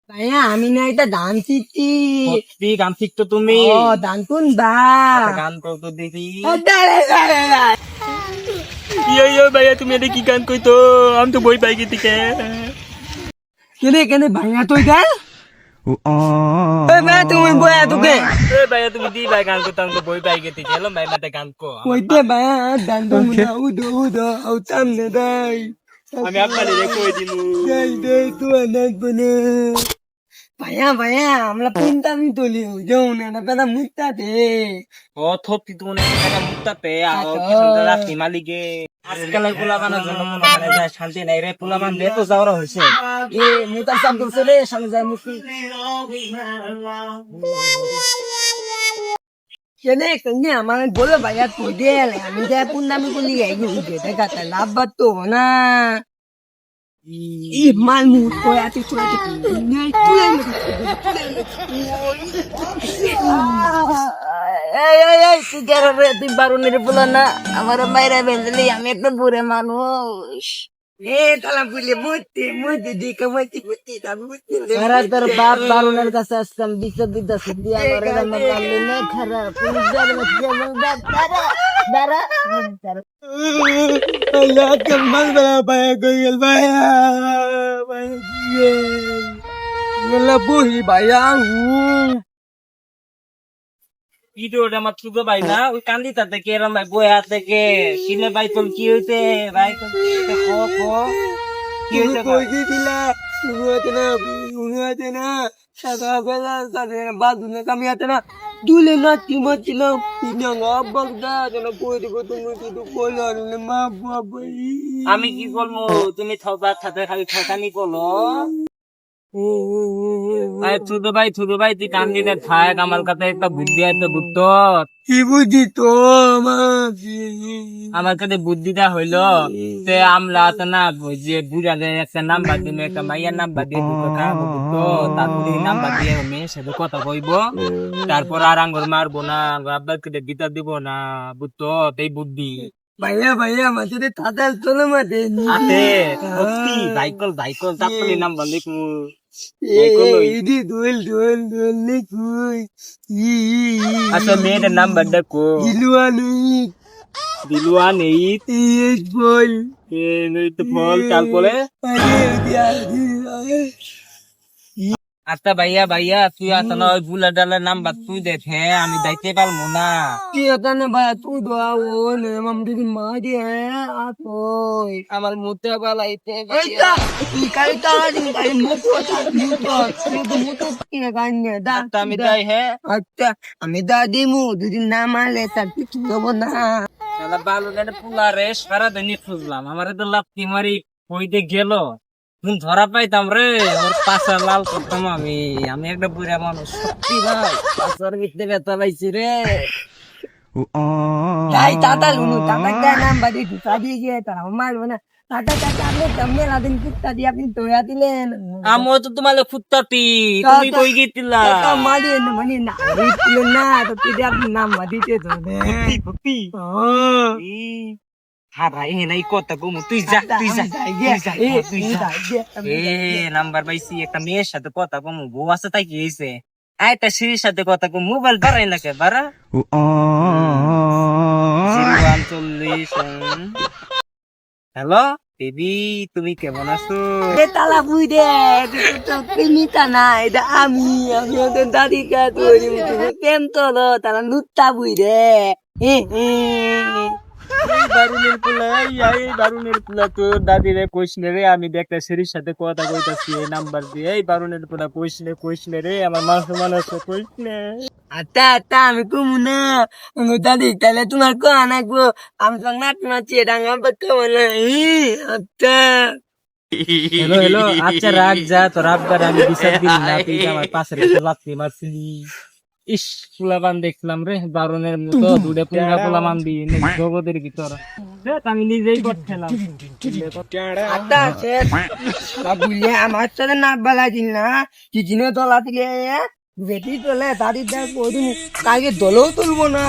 ভাইয়া আমি না এটা গান শিখছি। সত্যি গান শিখতো তুমি? ও গান শুনবা? গান করতো দেখি। দাঁড়াই, দাঁড়াই, দাঁড়াই। ইয়ো ভাইয়া তুমি এটা কি গান কইতো? আমি তো বই পাই গেছি কে। কেনে কেনে ভাইয়া তুই গান? ভাই তুমি বয়া তোকে ভাইয়া তুমি দি ভাই গান করতো, আমি তো বই পাই গেছি। গেলো ভাই মাতে গান কো। কইতে ভাইয়া গান তো মুনা উদো উদো আউতাম না দাই। আমি আপনারে কই দিমু। দাই দাই তুই অনেক বনে। ভাইয়া ভাইয়া আমরা পিন্তামি তুলি যাও না পেদা মুত্তা দে। ও থপি তো অনেক টাকা মুক্তাতে আর কি সুন্দর রাখি মালিকে। আজকালের পোলাপানের জন্য মনে হয় যায় শান্তি নাই রে। পোলাপান দিয়ে তো যাওয়া হয়েছে। এ মুতার সাম করছে রে সামনে যায় মুতি। কেনে কেনে আমার বলে ভাইয়া তুই দে আমি যাই পুন্নামি কুলি গাই উঠে দেখা তা লাভ তো না। ই মাল মুত কই আতি চুরা কি নেই তুই এই তুই কেন রে তুই বারুনের বলা না আমার মায়েরা বেঁধলি আমি একটা বুড়ে মানুষ। এ তালা বুঝলে মুতি মুতি দিকে মুতি মুতি আমি মুতি সারা তোর বাপ বারুনের কাছে আসতাম বিচার দিতে সুদি আমার এরা মারলে না খারাপ পুলিশ যাবে যেমন দাঁড়া দাঁড়া দাঁড়া আল্লাহ কলমাল বলা পায়া গইল ভাইয়া ভাইয়া গেল বহি ভাইয়া ভিডিওটা আমার ছোট ভাই না ওই কান্দিতা থেকে এরম ভাই বয়া থেকে কিনে ভাই তোর কি হইতে ভাই তোর কি হইতে কই দিলা উনুয়াতে না সকালবেলা তাদের বাথরুমে কামিয়াতে না দুলে না টিমা ছিল বগদা যেন কই দিব তুমি শুধু কইলো মা বাবা আমি কি করবো? তুমি থবার সাথে খালি ঠকানি করলো। ছোট ভাই তুই কান্দি না থাক, আমার কাছে একটা বুদ্ধি আছে বুদ্ধ। কি বুঝি তো আমার কাছে বুদ্ধিটা হইলো সে আমলা আছে না ওই যে বুড়া একটা নাম্বার দিবে, একটা মাইয়ার নাম্বার দিয়ে দুটো খাবো বুঝতো। তারপরে নাম্বার দিয়ে মেয়ের সাথে কথা কইবো, তারপর আর আঙ্গুর মারবো না, আব্বাকে গীতা দিব না বুঝতো। এই বুদ্ধি ভাইয়া ভাইয়া মাঝে তাদের চলে মাঠে আছে সত্যি। ভাইকল তারপরে নাম্বার লিখমু। ইদি দোল দোল দোল লিখুই আচ্ছা মেয়েটার নাম্বার দেখো। দিলুয়া নেই বল ফল তারপরে আচ্ছা ভাইয়া তুই আসা না ওই বুলা ডালের নাম্বার তুই দেখে আমি যাইতে পারবো না। কি হতা না ভাইয়া তুই দোয়া ও নে মাম দিদি মা দিয়ে আপই আমার মুতে বালাইতে এইটা কি কাইতা দিন কাই মুতো মুতো কি গান্নে দা আমি যাই হ্যাঁ। আচ্ছা আমি দা দিমু দুদিন না মারলে তার কিছু হবো না। শালা বালু গাড়ি পুলা রে সারাদিনই খুঁজলাম, আমার তো লাফতি মারি কইতে গেল। তুমি ধরা পাইতাম রে আমার পাশা লাল করতাম আমি। আমি একটা বুড়া মানুষ সত্যি ভাই, পাশার ভিতরে ব্যথা পাইছি রে। তাই টাটা লুনু টাটা নাম্বার দিয়ে ঢুকা দিয়ে গিয়ে তারা মারবো না। টাটা টাটা আপনি সামনে লাদিন কুত্তা দিয়ে আপনি দৌড়া দিলেন। আমিও তো তোমার খুঁজতাছি, তুমি কই গেছিলা? মারিয়ে মানে না না তো তুই আপনি নাম্বার দিতে হবে। হারাই নাই কথা কমু, তুই যা নাম্বার পাইছি একটা মেয়ের সাথে কথা কমু, বউ আছে তাই কি হয়েছে? একটা সিঁড়ির সাথে কথা কম, মোবাইল বাড়াই না কে বাড়া 0-140। হ্যালো বেবি, তুমি কেমন আছো? তালা বুই দে নিতা না এটা আমি ওদের দাদিকা তৈরি প্রেম তোলো তারা নুত্তা বুই দে বারুনের পোলা তোর দাদি রে কইসলে রে, আমি একটা সিঁড়ির সাথে কথা কইতাছি এই নাম্বার দিয়ে। এই বারুনের পোলা কইসলে রে আমার মানুষ কইসলে। আচ্ছা আচ্ছা আমি কমু না দাদি তাহলে তোমার কো আনাকবো আমি তো নাচ নাচি ডাঙ্গা বাচ্চা বলে আচ্ছা হ্যালো আচ্ছা রাখ যা তোর আব্বার আমি বিচার দিন না, তুই আমার পাশে লাথি মারছিলি। ইস পোলাপান দেখলাম রে বারুনের মতো দুধে পুঙ্গা পোলাপান দিয়ে জগতের ভিতর আমি নিজেই করছিলাম। আচ্ছা শেষ বুঝলে আমার সাথে নাচ বেলা দিল না কি জিনে তোলা দিলে বেটি তোলে দাদির দেখ কালকে দলেও তুলবো না